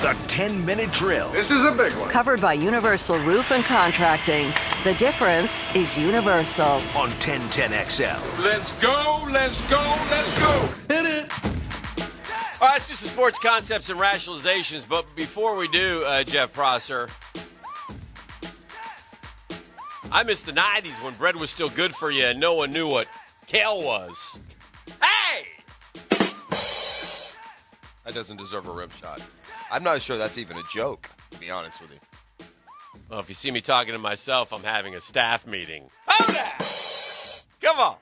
The 10-minute drill. This is a big one. Covered by Universal Roof and Contracting. The difference is universal. On 1010XL. Let's go, let's go, let's go. Hit it. All right, let's do some sports concepts and rationalizations. But before we do, Jeff Prosser, I miss the 90s when bread was still good for you and no one knew what kale was. Hey! That doesn't deserve a rim shot. I'm not sure that's even a joke, to be honest with you. Well, if you see me talking to myself, I'm having a staff meeting. Hold that! Come on.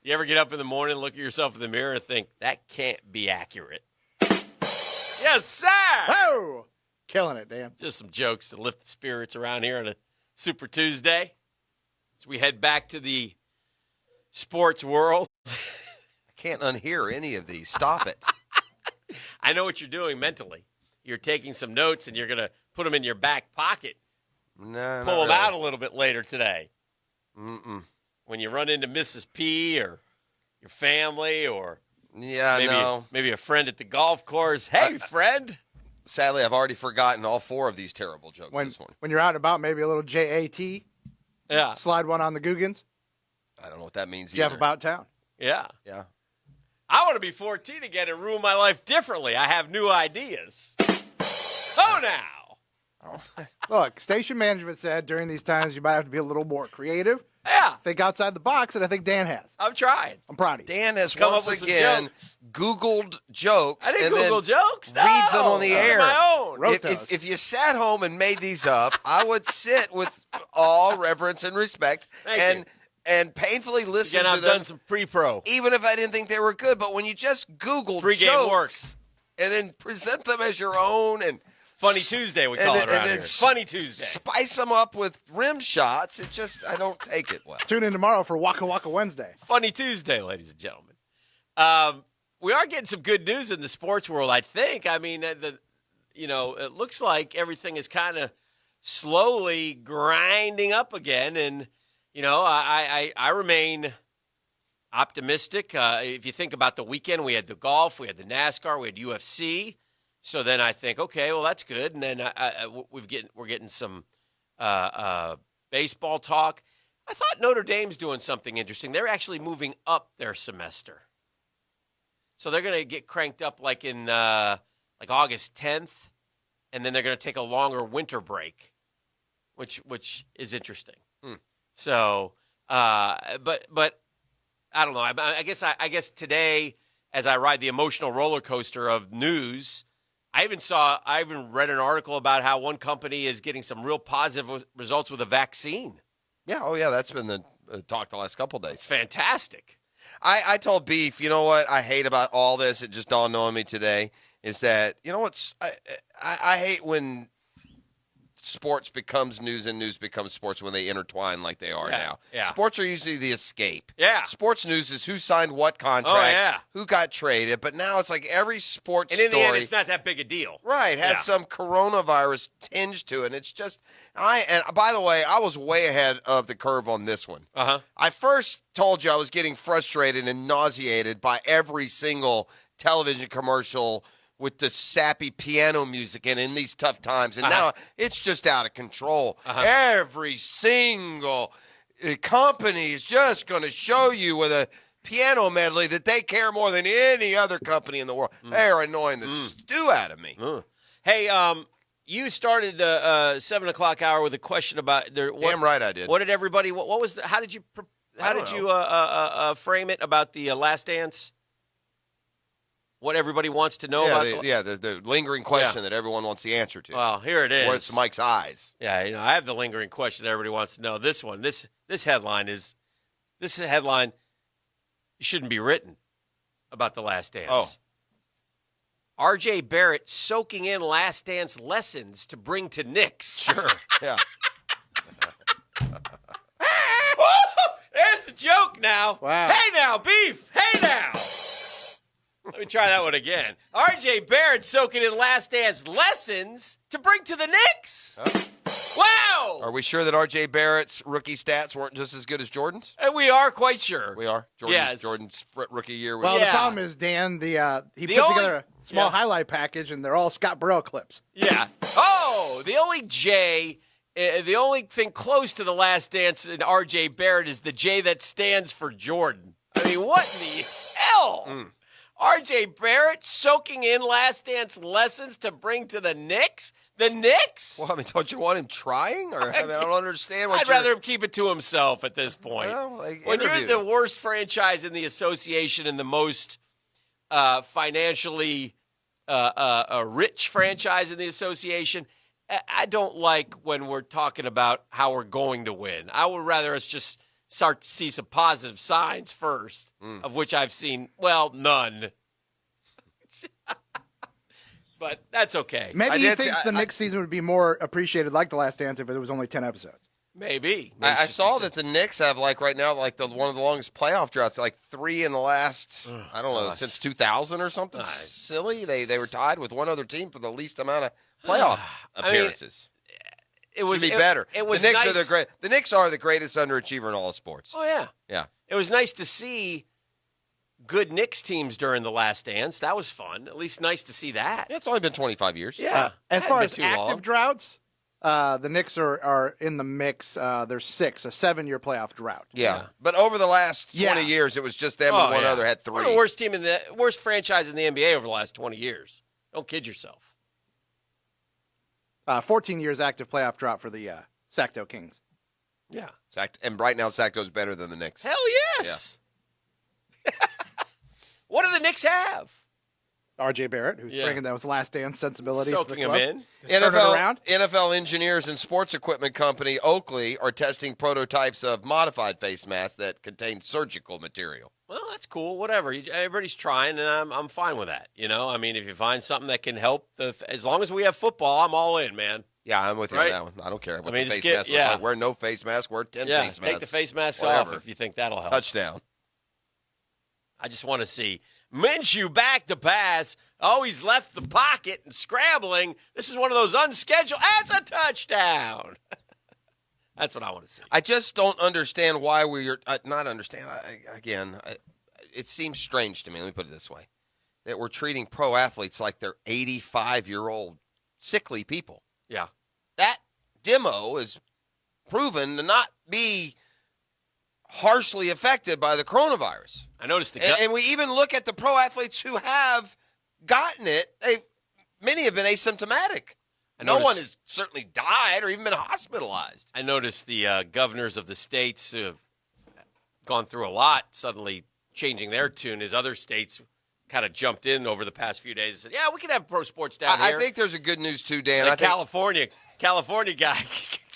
You ever get up in the morning, look at yourself in the mirror, and think, that can't be accurate? Yes, sir! Oh! Killing it, Dan. Just some jokes to lift the spirits around here on a Super Tuesday as we head back to the sports world. Can't unhear any of these. Stop it. I know what you're doing mentally. You're taking some notes, and you're going to put them in your back pocket. No, Pull them really. out a little bit later today. Mm-mm. When you run into Mrs. P or your family or Yeah, maybe a friend at the golf course. Hey, friend. Sadly, I've already forgotten all four of these terrible jokes When this morning. you're out and about, maybe a little JAT. Yeah. Slide one on the Googans. I don't know what that means Jeff either. about town. Yeah. Yeah. I want to be 14 again and ruin my life differently. I have new ideas. Oh, now. Look, station management said during these times you might have to be a little more creative. Yeah. Think outside the box, and I think Dan has. I'm trying. I'm proud of you. Dan has Come up once with some again jokes. Googled jokes I didn't and Google then jokes. No, reads them on the those are air. my own. Wrote If you sat home and made these up, I would sit with all reverence and respect Thank and painfully listen Again, to I've them, done some pre-pro. even if I didn't think they were good. But when you just Googled Pre-game jokes works. and then present them as your own and Funny Tuesday, we call it around here. Funny Tuesday. spice them up with rim shots, I don't take it well. Tune in tomorrow for Waka Waka Wednesday. Funny Tuesday, ladies and gentlemen. We are getting some good news in the sports world, I think. I mean, it looks like everything is kind of slowly grinding up again. And, I remain optimistic. If you think about the weekend, we had the golf, we had the NASCAR, we had UFC. So then I think, okay, well, that's good. And then we're getting some baseball talk. I thought Notre Dame's doing something interesting. They're actually moving up their semester. So they're going to get cranked up like in August 10th, and then they're going to take a longer winter break, which is interesting. So, but I don't know. I guess today, as I ride the emotional roller coaster of news, I even read an article about how one company is getting some real positive results with a vaccine. Yeah, that's been the talk the last couple of days. It's fantastic. I told Beef, you know what I hate about all this, it just dawned on me today, is that, I hate when sports becomes news and news becomes sports when they intertwine like they are now. Yeah. Sports are usually the escape. Yeah. Sports news is who signed what contract, who got traded, but now it's like every sports And in story. the end, it's not that big a deal. Right, has some coronavirus tinge to it. And it's just, and by the way, I was way ahead of the curve on this one. Uh-huh. I first told you I was getting frustrated and nauseated by every single television commercial with the sappy piano music and in these tough times. And now it's just out of control. Every single company is just going to show you with a piano medley that they care more than any other company in the world. They are annoying the stew out of me. Hey, you started the 7 o'clock hour with a question about Damn right I did. What did everybody? What was? How did you frame it about the Last Dance? What everybody wants to know about? The lingering question that everyone wants the answer to. Well, here it is. Where's Mike's eyes? Yeah, I have the lingering question that everybody wants to know. This one, this headline shouldn't be written about the Last Dance. Oh. R.J. Barrett soaking in Last Dance lessons to bring to Knicks. Sure. Yeah. There's the joke now. Wow. Hey now, Beef. Hey now. Let me try that one again. R.J. Barrett soaking in Last Dance lessons to bring to the Knicks. Huh? Wow! Are we sure that R.J. Barrett's rookie stats weren't just as good as Jordan's? And we are quite sure. We are. Yes. Jordan's rookie year was. Well, Yeah. the problem is, Dan, he The put only- together a small Yeah. highlight package, and they're all Scott Burrell clips. Yeah. Oh, the only J, the only thing close to the Last Dance in R.J. Barrett is the J that stands for Jordan. I mean, what in the hell? R.J. Barrett soaking in Last Dance lessons to bring to the Knicks? The Knicks? Well, I mean, don't you want him trying? Or I don't understand what I'd rather him keep it to himself at this point. Well, like, when you're interview. the worst franchise in the association and the most financially rich franchise in the association, I don't like when we're talking about how we're going to win. I would rather us just start to see some positive signs first, of which I've seen, well, none. But that's okay. Maybe he did see- thinks the Knicks season would be more appreciated like The Last Dance if it was only 10 episodes. Maybe. I saw that the Knicks have right now one of the longest playoff droughts, 3 in the last I don't know since 2000 or something silly. They were tied with one other team for the least amount of playoff appearances. It was Should be better. It was the Knicks nice. are the Knicks are the greatest underachiever in all of sports. Oh yeah. Yeah. It was nice to see good Knicks teams during the Last Dance. That was fun. At least nice to see that. It's only been 25 years. Yeah. As Hadn't far been as too active long. droughts, the Knicks are in the mix. There's 6, a 7-year playoff drought. Yeah. But over the last 20 Yeah. years, it was just them and one yeah. other had 3. We're the worst team worst franchise in the NBA over the last 20 years. Don't kid yourself. 14 years active playoff drought for the Sacto Kings. Yeah. And right now, Sacco's better than the Knicks. Hell yes. What do the Knicks have? R.J. Barrett, who's Yeah. bringing those Last Dance sensibilities Soaking to the them club. in. Turn it around. NFL engineers and sports equipment company Oakley are testing prototypes of modified face masks that contain surgical material. Well, that's cool. Whatever. Everybody's trying, and I'm fine with that. You know, I mean, if you find something that can help, as long as we have football, I'm all in, man. Yeah, I'm with you Right? on that one. I don't care what mean, the just face mask looks yeah. like. Wear no face mask. Wear 10 Yeah, face masks. take the face masks Whatever. off if you think that'll help. Touchdown. I just want to see Minshew back to pass. Oh, he's left the pocket and scrambling. This is one of those unscheduled. That's a touchdown. That's what I want to see. I just don't understand why we're not understand. It seems strange to me. Let me put it this way: that we're treating pro athletes like they're 85-year-old sickly people. Yeah. That demo is proven to not be harshly affected by the coronavirus. I noticed And we even look at the pro athletes who have gotten it. Many have been asymptomatic. No one has certainly died or even been hospitalized. I noticed the governors of the states have gone through a lot, suddenly changing their tune as other states kind of jumped in over the past few days and said, yeah, we can have pro sports down here. I think there's a good news too, Dan. The I think California guy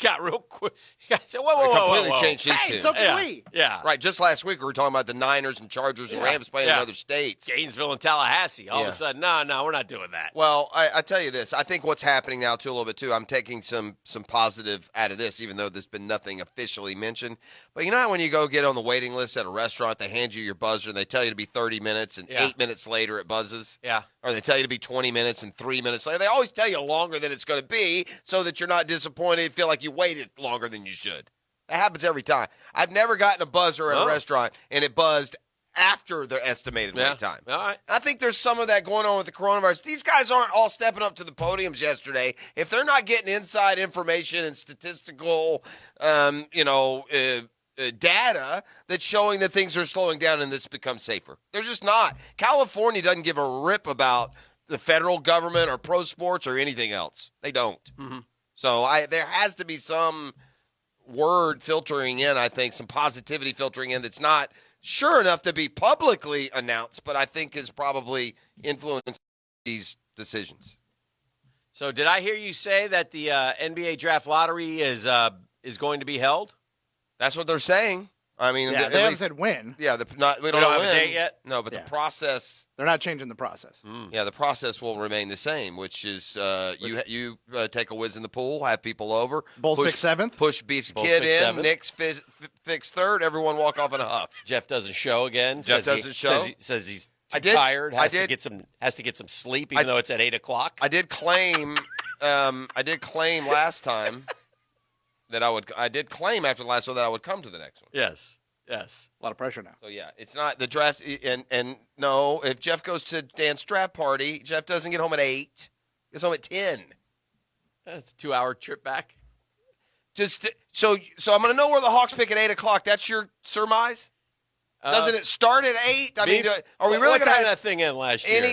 got real quick. He said, whoa, completely changed his tune. So can Yeah. we. Yeah. Right, just last week we were talking about the Niners and Chargers and Yeah. Rams playing Yeah. in other states. Gainesville and Tallahassee. All of Yeah. a sudden, no, we're not doing that. Well, I tell you this. I think what's happening now, too, a little bit, too, I'm taking some positive out of this, even though there's been nothing officially mentioned. But you know how when you go get on the waiting list at a restaurant, they hand you your buzzer and they tell you to be 30 minutes, and Yeah. 8 minutes later it buzzes? Yeah. Or they tell you to be 20 minutes and 3 minutes later. They always tell you longer than it's going to be so that you're not disappointed, feel like you waited longer than you should. That happens every time. I've never gotten a buzzer at a restaurant and it buzzed after their estimated wait time. All right. I think there's some of that going on with the coronavirus. These guys aren't all stepping up to the podiums yesterday. If they're not getting inside information and statistical, data that's showing that things are slowing down and this becomes safer. They're just not. California doesn't give a rip about the federal government or pro sports or anything else. They don't. Mm-hmm. So there has to be some word filtering in, I think, some positivity filtering in that's not sure enough to be publicly announced, but I think is probably influencing these decisions. So did I hear you say that the NBA draft lottery is going to be held? That's what they're saying. I mean, Yeah, at they haven't least, said when. yeah, we don't don't know have a when. date yet? No, but Yeah. the process, They're not changing the process. the process will remain the same, which is you take a whiz in the pool, have people over, Bulls pick 7th. push Beef's Bulls kid pick in, 7th. Knicks fix third, everyone walk off in a huff. Jeff doesn't show again. Jeff doesn't show? Says he's I too did- tired. I Has to did- get some sleep, even though it's at 8:00. I did claim last time that I did claim after the last one that I would come to the next one. Yes. Yes. A lot of pressure now. So yeah, it's not the draft. And no, if Jeff goes to Dan's draft party, Jeff doesn't get home at 8. He gets home at 10. That's a 2-hour trip back. Just so I'm going to know where the Hawks pick at 8 o'clock. That's your surmise? Doesn't it start at 8? I mean, are we really what going to time have that thing in last year?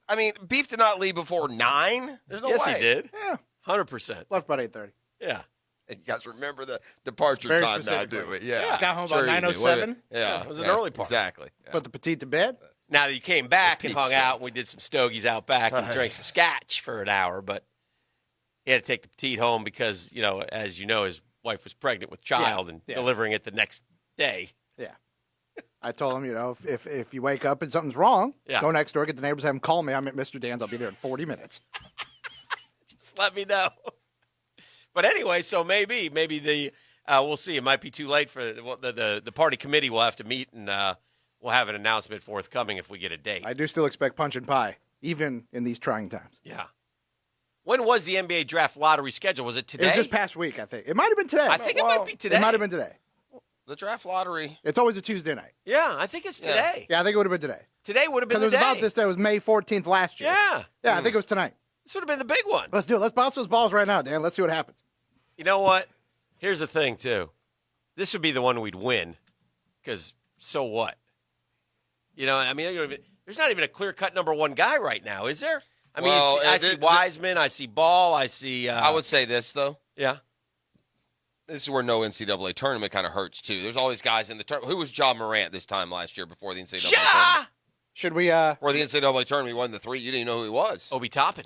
I mean, Beef did not leave before 9. There's no yes, way. he did. Yeah. 100%. Left about 8:30. Yeah. And you guys remember the departure Very time now, specific. do we? Yeah. Got home Sure about you do. 9:07. Yeah. It was an early part. Exactly. Yeah. Put the petite to bed. Now that you came back and hung pizza. out, and we did some stogies out back and drank some scotch for an hour, but he had to take the petite home because, as you know, his wife was pregnant with child and delivering it the next day. Yeah. I told him, if you wake up and something's wrong, go next door, get the neighbors, have them call me. I'm at Mr. Dan's. I'll be there in 40 minutes. Just let me know. But anyway, so maybe the we'll see. It might be too late for the party committee. Will have to meet and we'll have an announcement forthcoming if we get a date. I do still expect punch and pie, even in these trying times. Yeah. When was the NBA draft lottery scheduled? Was it today? It was this past week, I think. It might have been today. I think it might be today. It might have been today. The draft lottery. It's always a Tuesday night. Yeah, I think it's today. Yeah, I think it would have been today. Today would have been Because the it was day. about this day. It was May 14th last year. Yeah. Yeah, I think it was tonight. This would have been the big one. Let's do it. Let's bounce those balls right now, Dan. Let's see what happens. You know what? Here's the thing, too. This would be the one we'd win because so what? There's not even a clear-cut number one guy right now, is there? I mean, I see Wiseman, I see Ball, I see I would say this, though. Yeah. This is where no NCAA tournament kind of hurts, too. There's all these guys in the tournament. Who was John Morant this time last year before the NCAA tournament? Should we Before the NCAA tournament, he won the 3. You didn't even know who he was. Obi Toppin.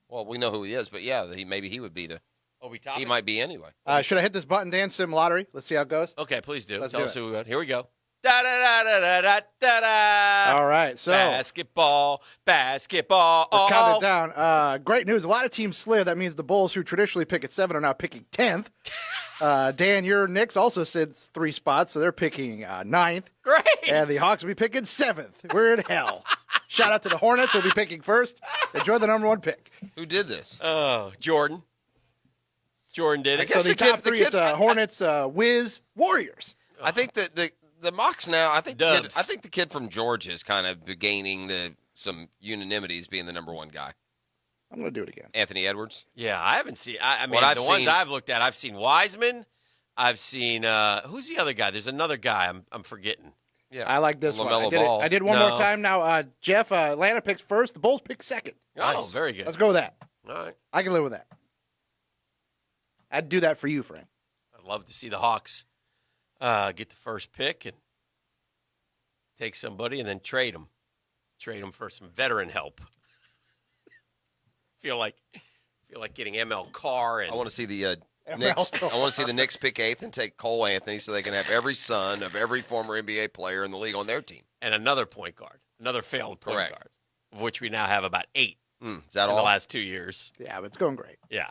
Well, we know who he is, but yeah, maybe he would be the. Obi Toppin. He might be anyway. should I hit this button, Dan? Sim lottery. Let's see how it goes. Okay, please do. Let's Tell do us it. who we got. Here we go. Da da da da da da da da. All right, so basketball. we'll count it down. Great news. A lot of teams slid. That means the Bulls, who traditionally pick at 7, are now picking 10th. Dan, your Knicks also sits 3 spots, so they're picking 9th. Great. And the Hawks will be picking 7th. We're in hell. Shout out to the Hornets, who'll be picking 1st. Enjoy the number 1 pick. Who did this? Oh, Jordan. Jordan did it. So the top 3, it's Hornets, Wiz, Warriors. I think that the mocks now. I think Dubs. the kid from Georgia is kind of gaining some unanimities, being the number 1 guy. I'm going to do it again. Anthony Edwards. Yeah, I haven't seen. I mean, What I've the ones seen- I've looked at, I've seen Wiseman. I've seen who's the other guy? There's another guy I'm forgetting. Yeah, I like this one. LaMelo Ball. I did one more time now. Jeff, Atlanta picks 1st. The Bulls pick 2nd. Oh, Nice. very good. Let's go with that. All right. I can live with that. I'd do that for you, Frank. I'd love to see the Hawks get the first pick and take somebody and then trade them. Trade them for some veteran help. feel like getting ML Carr and I want to see the Knicks. I want to see the Knicks pick 8th and take Cole Anthony, so they can have every son of every former NBA player in the league on their team. and another point guard, another failed point Correct. guard, of which we now have about 8 Is that in all? the last 2 years. Yeah, but it's going great. Yeah.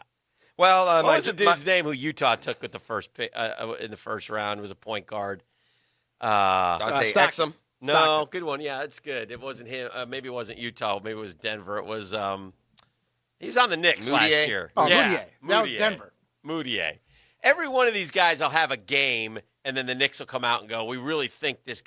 Well, What was the dude's name who Utah took with the first pick in the first round? It was a point guard. Dante Stockton. Exum. No, Stockton. good one. Yeah, it's good. It wasn't him. Maybe it wasn't Utah. Maybe it was Denver. It was. He was on the Knicks last Moutier? year. Oh, yeah, Moutier. That was Denver. Moutier. Every one of these guys will have a game, and then the Knicks will come out and go, "We really think this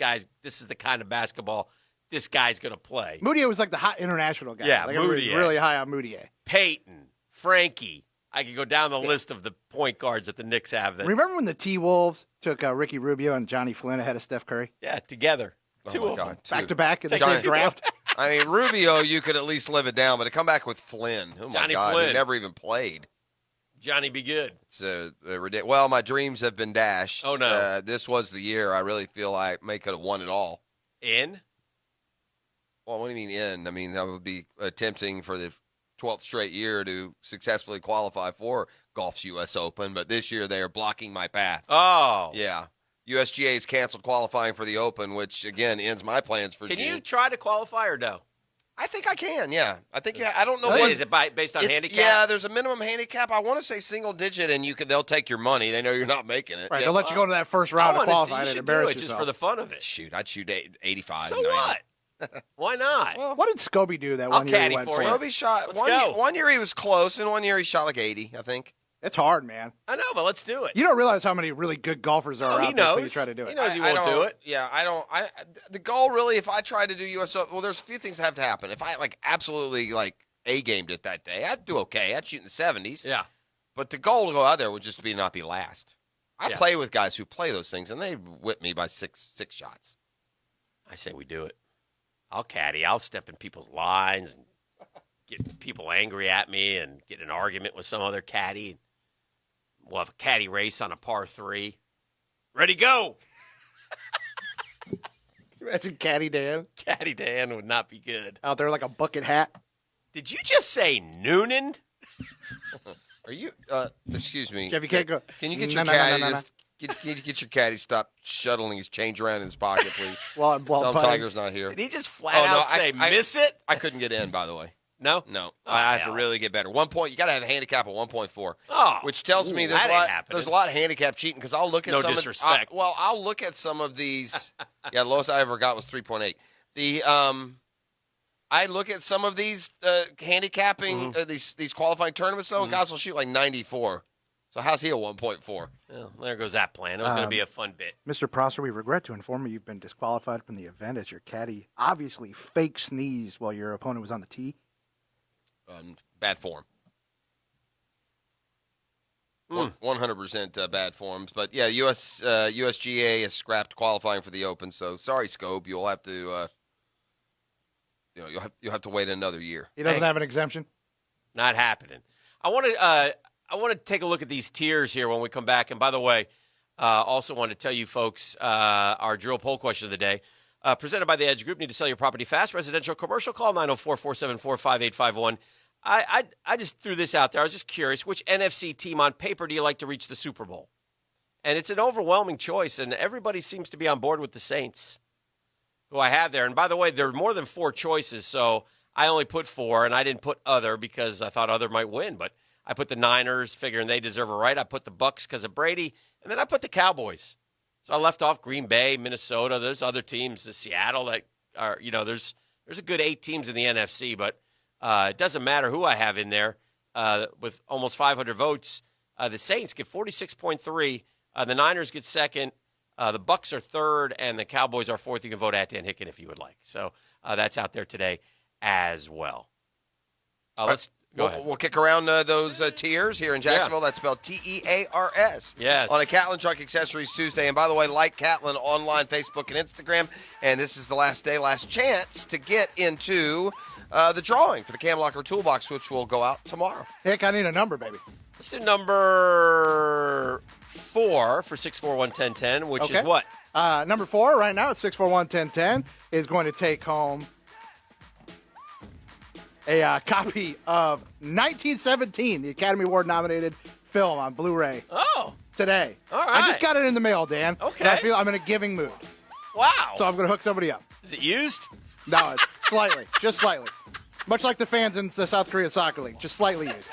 is the kind of basketball this guy's going to play." Moutier was like the hot international guy. Yeah, like everybody's Moutier. really high on Moutier. Peyton, Frankie. I could go down the list of the point guards that the Knicks have. That, Remember when the T-Wolves took Ricky Rubio and Johnny Flynn ahead of Steph Curry? yeah, together. Oh, Two my of them. God. Back to back in the Take same two. draft? I mean, Rubio, you could at least live it down, but to come back with Flynn, oh my Johnny God, Flynn. who never even played. Johnny be good. It's ridiculous. Well, my dreams have been dashed. Oh, no. This was the year I really feel I may could have won it all. In? Well, what do you mean in? I mean, I would be attempting for the 12th straight year to successfully qualify for golf's U.S. Open, but this year they are blocking my path. Oh. Yeah. USGA has canceled qualifying for the Open, which, again, ends my plans for Can June. you try to qualify or no? I think I can, yeah. I think, yeah. I don't know Really? what. Is it based on It's- handicap? Yeah, there's a minimum handicap. I want to say single digit, and they'll take your money. They know you're not making it. Right, Yeah. they'll let you go to that first round to qualify and you should do embarrass it just yourself. for the fun of it. Shoot, I'd shoot 85. So 90. what? Why not? What did Scobie do that I'll one year he caddy went for for? you. Roby shot Let's one go. year, one year he was close, and one year he shot like 80, I think. It's hard, man. I know, but let's do it. You don't realize how many really good golfers are out there until you try to do it. He knows he won't do it. Yeah, I don't. The goal really, if I try to do U.S. Open, well, there's a few things that have to happen. If I absolutely A-gamed it that day, I'd do okay. I'd shoot in the 70s. Yeah. But the goal to go out there would just be not be last. I play with guys who play those things, and they whip me by six shots. I say we do it. I'll caddy. I'll step in people's lines and get people angry at me and get in an argument with some other caddy. We'll have a caddy race on a par 3. Ready, go! Imagine Caddy Dan. Caddy Dan would not be good. Out there like a bucket hat. Did you just say Noonan? Are you? Excuse me, Jeff, you can't go. Can you get your caddy? Can you get your caddy stop shuttling his change around in his pocket, please? Well, Tell him Tiger's not here. Did he just flat out say miss it? I couldn't get in, by the way. No? No. Oh, I have to really get better. 1 point, you got to have a handicap of 1.4. Oh, which tells me there's a lot of handicap cheating because I'll look at no some disrespect. I'll look at some of these. Yeah, the lowest I ever got was 3.8. I look at some of these handicapping these qualifying tournaments though, and guys will shoot like 94. So how's he a 1.4? Well, there goes that plan. It was going to be a fun bit. Mr. Prosser, we regret to inform you you've been disqualified from the event as your caddy obviously fake sneezed while your opponent was on the tee. Bad form. 100% bad forms. But yeah, USGA has scrapped qualifying for the Open. So sorry, Scope, you'll have to you'll have to wait another year. He doesn't have an exemption. Not happening. I want to take a look at these tiers here when we come back. And by the way, also want to tell you folks our drill poll question of the day. Presented by the Edge Group. Need to sell your property fast. Residential, commercial. Call 904-474-5851. I just threw this out there. I was just curious. Which NFC team on paper do you like to reach the Super Bowl? And it's an overwhelming choice, and everybody seems to be on board with the Saints, who I have there. And by the way, there are more than 4 choices, so I only put 4, and I didn't put other because I thought other might win. But I put the Niners, figuring they deserve a right. I put the Bucks because of Brady, and then I put the Cowboys. So I left off Green Bay, Minnesota. There's other teams, the Seattle, that are, there's a good 8 teams in the NFC, but it doesn't matter who I have in there. With almost 500 votes, the Saints get 46.3. The Niners get second. The Bucks are third, and the Cowboys are fourth. You can vote at Dan Hicken if you would like. So that's out there today as well. Let's go ahead. We'll kick around those tiers here in Jacksonville. That's spelled Tears. Yes. On a Catlin Truck Accessories Tuesday. And by the way, like Catlin online, Facebook, and Instagram. And this is the last chance to get into the drawing for the Cam Locker Toolbox, which will go out tomorrow. Heck, I need a number, baby. Let's do number 4 for 641-1010, which is what? Number 4 right now at 641-1010 is going to take home a copy of 1917, the Academy Award nominated film on Blu-ray. Oh. Today. All right. I just got it in the mail, Dan. Okay. And I feel I'm in a giving mood. Wow. So I'm going to hook somebody up. Is it used? No, it's slightly. Just slightly. Much like the fans in the South Korea Soccer League. Just slightly used.